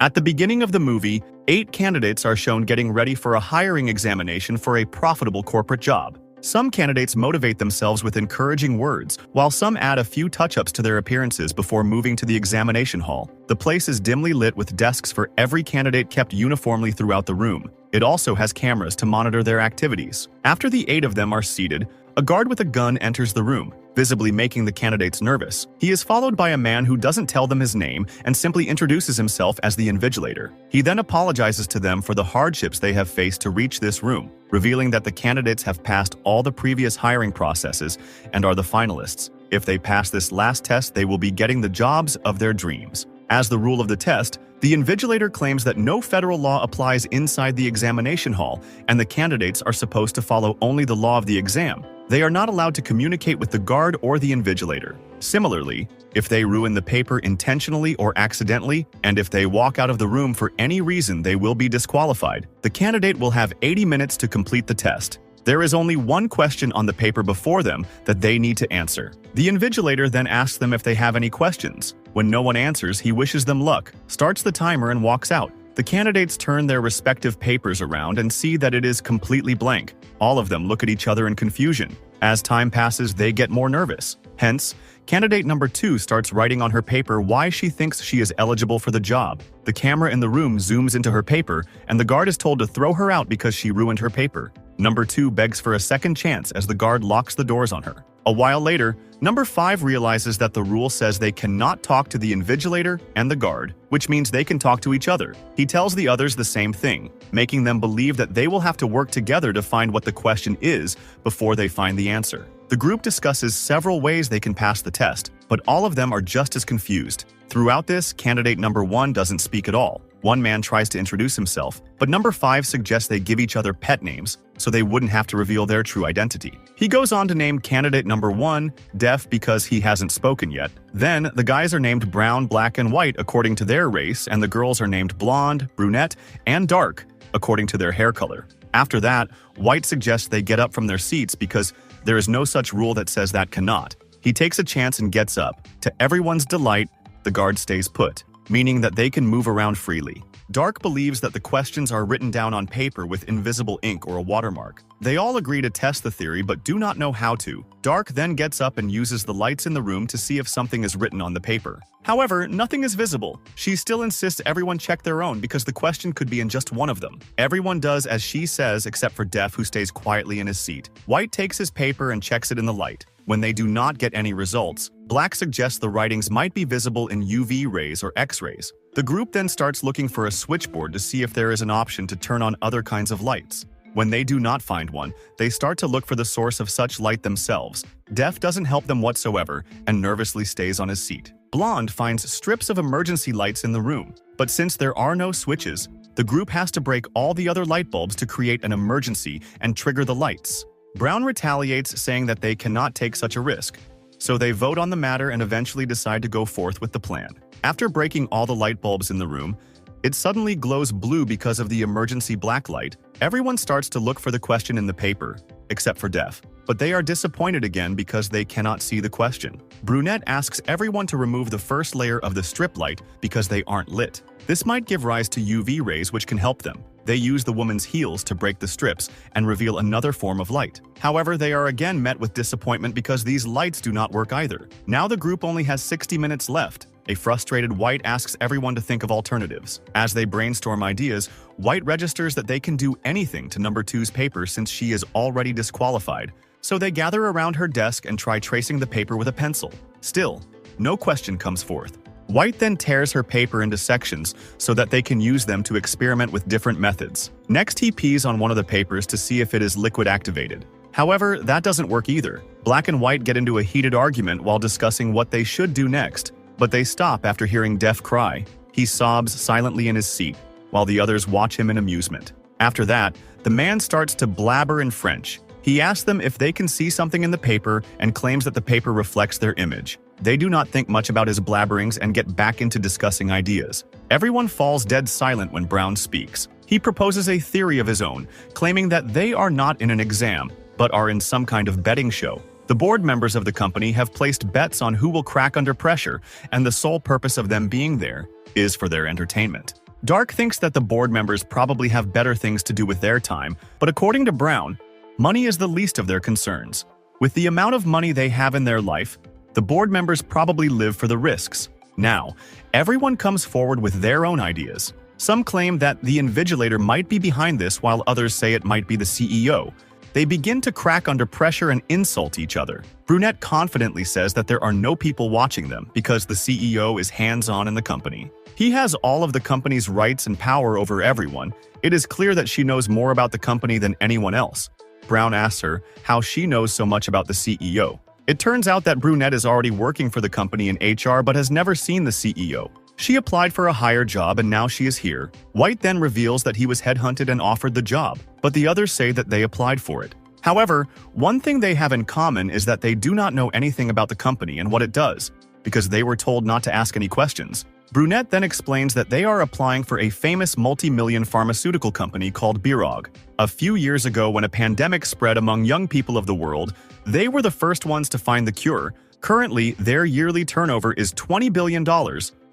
At the beginning of the movie, 8 candidates are shown getting ready for a hiring examination for a profitable corporate job. Some candidates motivate themselves with encouraging words, while some add a few touch-ups to their appearances before moving to the examination hall. The place is dimly lit with desks for every candidate kept uniformly throughout the room. It also has cameras to monitor their activities. After the 8 of them are seated, a guard with a gun enters the room, visibly making the candidates nervous. He is followed by a man who doesn't tell them his name and simply introduces himself as the invigilator. He then apologizes to them for the hardships they have faced to reach this room, revealing that the candidates have passed all the previous hiring processes and are the finalists. If they pass this last test, they will be getting the jobs of their dreams. As the rule of the test, the invigilator claims that no federal law applies inside the examination hall, and the candidates are supposed to follow only the law of the exam. They are not allowed to communicate with the guard or the invigilator. Similarly, if they ruin the paper intentionally or accidentally, and if they walk out of the room for any reason, they will be disqualified. The candidate will have 80 minutes to complete the test. There is only one question on the paper before them that they need to answer. The invigilator then asks them if they have any questions. When no one answers, he wishes them luck, starts the timer, and walks out. The candidates turn their respective papers around and see that it is completely blank. All of them look at each other in confusion. As time passes, they get more nervous. Hence, candidate number 2 starts writing on her paper why she thinks she is eligible for the job. The camera in the room zooms into her paper, and the guard is told to throw her out because she ruined her paper. Number 2 begs for a second chance as the guard locks the doors on her. A while later, number 5 realizes that the rule says they cannot talk to the invigilator and the guard, which means they can talk to each other. He tells the others the same thing, making them believe that they will have to work together to find what the question is before they find the answer. The group discusses several ways they can pass the test, but all of them are just as confused. Throughout this, candidate number 1 doesn't speak at all. One man tries to introduce himself, but number 5 suggests they give each other pet names so they wouldn't have to reveal their true identity. He goes on to name candidate number 1 deaf because he hasn't spoken yet. Then, the guys are named brown, black, and white according to their race, and the girls are named blonde, brunette, and dark according to their hair color. After that, White suggests they get up from their seats because there is no such rule that says that cannot. He takes a chance and gets up. To everyone's delight, the guard stays put, meaning that they can move around freely. Dark believes that the questions are written down on paper with invisible ink or a watermark. They all agree to test the theory but do not know how to. Dark then gets up and uses the lights in the room to see if something is written on the paper. However, nothing is visible. She still insists everyone check their own because the question could be in just one of them. Everyone does as she says except for Deaf, who stays quietly in his seat. White takes his paper and checks it in the light. When they do not get any results, Black suggests the writings might be visible in UV rays or X-rays. The group then starts looking for a switchboard to see if there is an option to turn on other kinds of lights. When they do not find one, they start to look for the source of such light themselves. Deaf doesn't help them whatsoever and nervously stays on his seat. Blonde finds strips of emergency lights in the room, but since there are no switches, the group has to break all the other light bulbs to create an emergency and trigger the lights. Brown retaliates, saying that they cannot take such a risk, so they vote on the matter and eventually decide to go forth with the plan. After breaking all the light bulbs in the room, it suddenly glows blue because of the emergency black light. Everyone starts to look for the question in the paper, except for Deaf, but they are disappointed again because they cannot see the question. Brunette asks everyone to remove the first layer of the strip light because they aren't lit. This might give rise to UV rays, which can help them. They use the woman's heels to break the strips and reveal another form of light. However, they are again met with disappointment because these lights do not work either. Now the group only has 60 minutes left. A frustrated White asks everyone to think of alternatives. As they brainstorm ideas, White registers that they can do anything to number 2's paper since she is already disqualified. So they gather around her desk and try tracing the paper with a pencil. Still, no question comes forth. White then tears her paper into sections so that they can use them to experiment with different methods. Next, he pees on one of the papers to see if it is liquid activated. However, that doesn't work either. Black and White get into a heated argument while discussing what they should do next, but they stop after hearing Deaf cry. He sobs silently in his seat, while the others watch him in amusement. After that, the man starts to blabber in French. He asks them if they can see something in the paper and claims that the paper reflects their image. They do not think much about his blabberings and get back into discussing ideas. Everyone falls dead silent when Brown speaks. He proposes a theory of his own, claiming that they are not in an exam, but are in some kind of betting show. The board members of the company have placed bets on who will crack under pressure, and the sole purpose of them being there is for their entertainment. Dark thinks that the board members probably have better things to do with their time, but according to Brown, money is the least of their concerns. With the amount of money they have in their life, the board members probably live for the risks. Now, everyone comes forward with their own ideas. Some claim that the invigilator might be behind this, while others say it might be the CEO. They begin to crack under pressure and insult each other. Brunette confidently says that there are no people watching them because the CEO is hands-on in the company. He has all of the company's rights and power over everyone. It is clear that she knows more about the company than anyone else. Brown asks her how she knows so much about the CEO. It turns out that Brunette is already working for the company in HR but has never seen the CEO. She applied for a higher job and now she is here. White then reveals that he was headhunted and offered the job, but the others say that they applied for it. However, one thing they have in common is that they do not know anything about the company and what it does, because they were told not to ask any questions. Brunette then explains that they are applying for a famous multi-million pharmaceutical company called Birog. A few years ago, when a pandemic spread among young people of the world, they were the first ones to find the cure. Currently, their yearly turnover is $20 billion,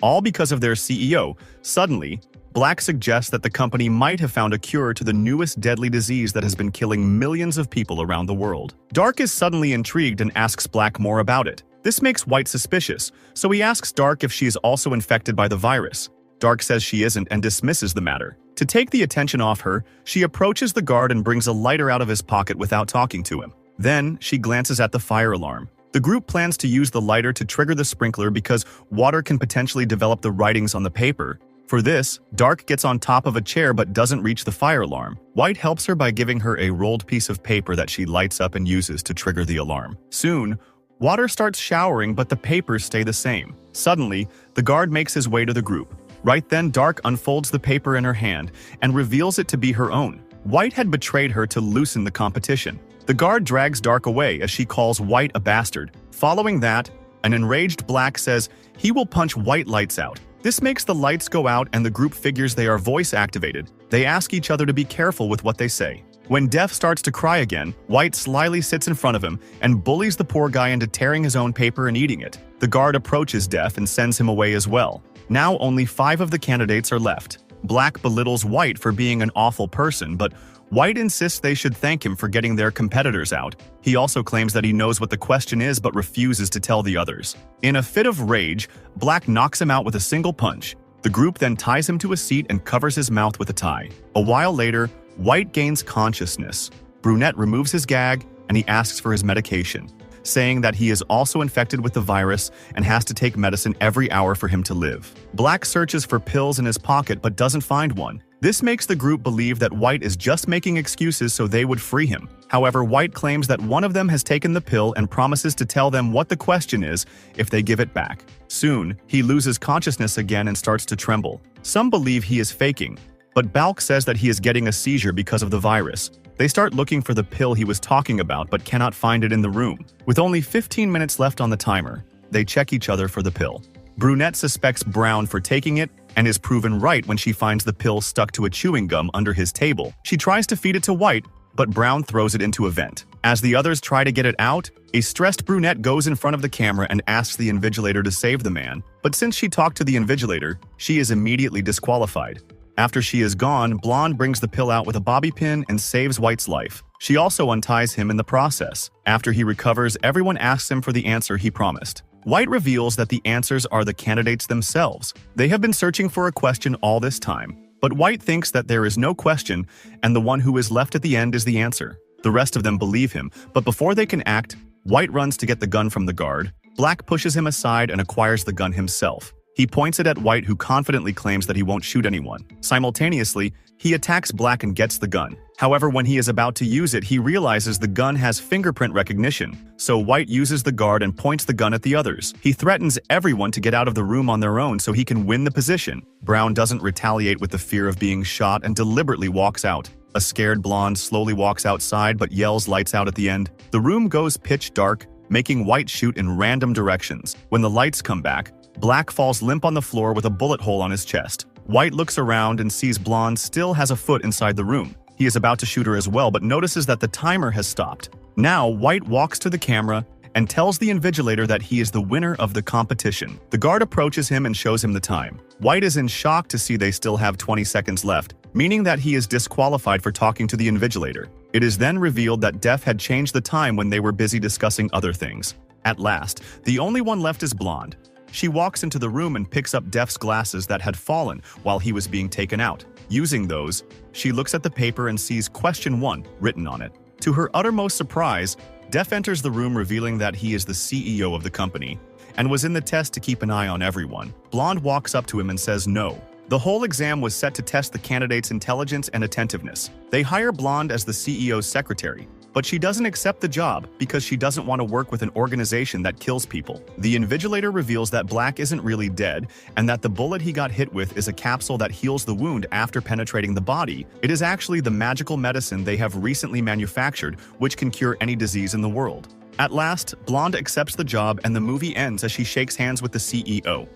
all because of their CEO. Suddenly, Black suggests that the company might have found a cure to the newest deadly disease that has been killing millions of people around the world. Dark is suddenly intrigued and asks Black more about it. This makes White suspicious, so he asks Dark if she is also infected by the virus. Dark says she isn't and dismisses the matter. To take the attention off her, she approaches the guard and brings a lighter out of his pocket without talking to him. Then, she glances at the fire alarm. The group plans to use the lighter to trigger the sprinkler because water can potentially develop the writings on the paper. For this, Dark gets on top of a chair but doesn't reach the fire alarm. White helps her by giving her a rolled piece of paper that she lights up and uses to trigger the alarm. Soon, water starts showering but the papers stay the same. Suddenly, the guard makes his way to the group. Right then, Dark unfolds the paper in her hand and reveals it to be her own. White had betrayed her to loosen the competition. The guard drags Dark away as she calls White a bastard. Following that, an enraged Black says he will punch White lights out. This makes the lights go out and the group figures they are voice activated. They ask each other to be careful with what they say. When Def starts to cry again, White slyly sits in front of him and bullies the poor guy into tearing his own paper and eating it. The guard approaches Def and sends him away as well. Now only 5 of the candidates are left. Black belittles White for being an awful person, but White insists they should thank him for getting their competitors out. He also claims that he knows what the question is but refuses to tell the others. In a fit of rage, Black knocks him out with a single punch. The group then ties him to a seat and covers his mouth with a tie. A while later, White gains consciousness. Brunette removes his gag and he asks for his medication, saying that he is also infected with the virus and has to take medicine every hour for him to live. Black searches for pills in his pocket but doesn't find one. This makes the group believe that White is just making excuses so they would free him. However, White claims that one of them has taken the pill and promises to tell them what the question is if they give it back. Soon, he loses consciousness again and starts to tremble. Some believe he is faking, but Balk says that he is getting a seizure because of the virus. They start looking for the pill he was talking about but cannot find it in the room. With only 15 minutes left on the timer, they check each other for the pill. Brunette suspects Brown for taking it and is proven right when she finds the pill stuck to a chewing gum under his table. She tries to feed it to White, but Brown throws it into a vent. As the others try to get it out, a stressed brunette goes in front of the camera and asks the invigilator to save the man, but since she talked to the invigilator, she is immediately disqualified. After she is gone, Blonde brings the pill out with a bobby pin and saves White's life. She also unties him in the process. After he recovers, everyone asks him for the answer he promised. White reveals that the answers are the candidates themselves. They have been searching for a question all this time, but White thinks that there is no question and the one who is left at the end is the answer. The rest of them believe him, but before they can act, White runs to get the gun from the guard. Black pushes him aside and acquires the gun himself. He points it at White, who confidently claims that he won't shoot anyone. Simultaneously, he attacks Black and gets the gun. However, when he is about to use it, he realizes the gun has fingerprint recognition, so White uses the guard and points the gun at the others. He threatens everyone to get out of the room on their own so he can win the position. Brown doesn't retaliate with the fear of being shot and deliberately walks out. A scared Blonde slowly walks outside but yells lights out at the end. The room goes pitch dark, making White shoot in random directions. When the lights come back, Black falls limp on the floor with a bullet hole on his chest. White looks around and sees Blonde still has a foot inside the room. He is about to shoot her as well, but notices that the timer has stopped. Now, White walks to the camera and tells the invigilator that he is the winner of the competition. The guard approaches him and shows him the time. White is in shock to see they still have 20 seconds left, meaning that he is disqualified for talking to the invigilator. It is then revealed that Def had changed the time when they were busy discussing other things. At last, the only one left is Blonde. She walks into the room and picks up Def's glasses that had fallen while he was being taken out. Using those, she looks at the paper and sees question 1 written on it. To her uttermost surprise, Def enters the room revealing that he is the CEO of the company and was in the test to keep an eye on everyone. Blonde walks up to him and says no. The whole exam was set to test the candidate's intelligence and attentiveness. They hire Blonde as the CEO's secretary, but she doesn't accept the job because she doesn't want to work with an organization that kills people. The invigilator reveals that Black isn't really dead and that the bullet he got hit with is a capsule that heals the wound after penetrating the body. It is actually the magical medicine they have recently manufactured, which can cure any disease in the world. At last, Blonde accepts the job and the movie ends as she shakes hands with the CEO.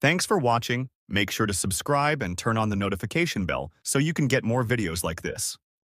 Thanks for watching. Make sure to subscribe and turn on the notification bell so you can get more videos like this.